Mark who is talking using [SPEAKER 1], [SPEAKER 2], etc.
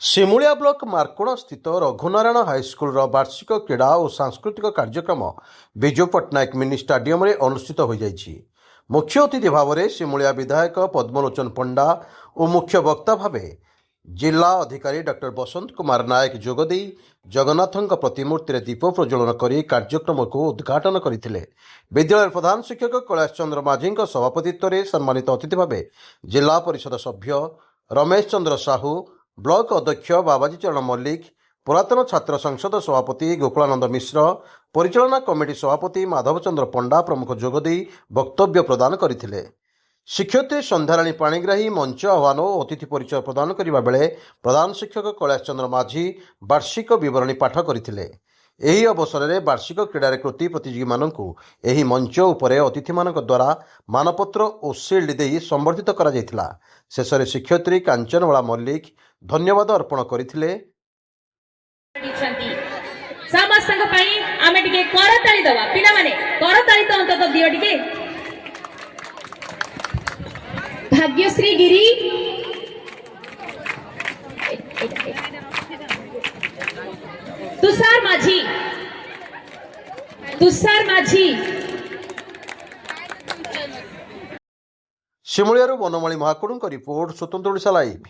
[SPEAKER 1] Simulia block मार्कोण स्थित रघुनारायण high school वार्षिक क्रीड़ा और सांस्कृतिक कार्यक्रम विजु पट्टनायक मिनी स्टाडियम रे अनुष्ठित हो जाइछि। मुख्य अतिथि भाव में सिमुलिया विधायक पद्मलोचन पंडा और मुख्य वक्ता भाव जिला अधिकारी डॉक्टर बसंत कुमार नायक जोगदे जगन्नाथ प्रतिमूर्ति रे दीप प्रज्वलन कर कार्यक्रम को उद्घाटन करते। विद्यालय प्रधान शिक्षक कैलाश चंद्र माझी सभापतित्व में सम्मानित अतिथि भाव जिला परिषद सभ्य रमेश चंद्र साहू, ब्लॉक अध्यक्ष बाबाजी चरण मल्लिक, पुरातन छात्र संसद सभापति गोकुलानंद मिश्र, परिचालना कमिटी सभापति माधव चंद्र पंडा प्रमुख जोगदे वक्तव्य प्रदान करथिले। शिक्षयित्री संध्याराणी पाणिग्राही मंच आह्वान और अतिथि परिचय प्रदान करने बेले प्रधान शिक्षक कैलाश चंद्र माझी वार्षिक विवरणी पाठ करथिले। एही अवसर में वार्षिक क्रीड़ा कृति प्रतियोगी मानकु एही मंच उपरे अतिथि मानक द्वारा मानपत्र और शिल्ड दे संबर्धित करा जायतिला। शेषरे शिक्षयित्री कांचनवाला मल्लिक धन्यवाद अर्पण करथिले।
[SPEAKER 2] समस्तक पई आमे टिके करताली दवा पिला माने करताली तो अंत दियो टिके। भाग्यश्री गिरी, तुषार माझी,
[SPEAKER 1] सिमुलिया बनमाली महाकुड़ रिपोर्ट स्वतंत्र ओडिशा लाइव।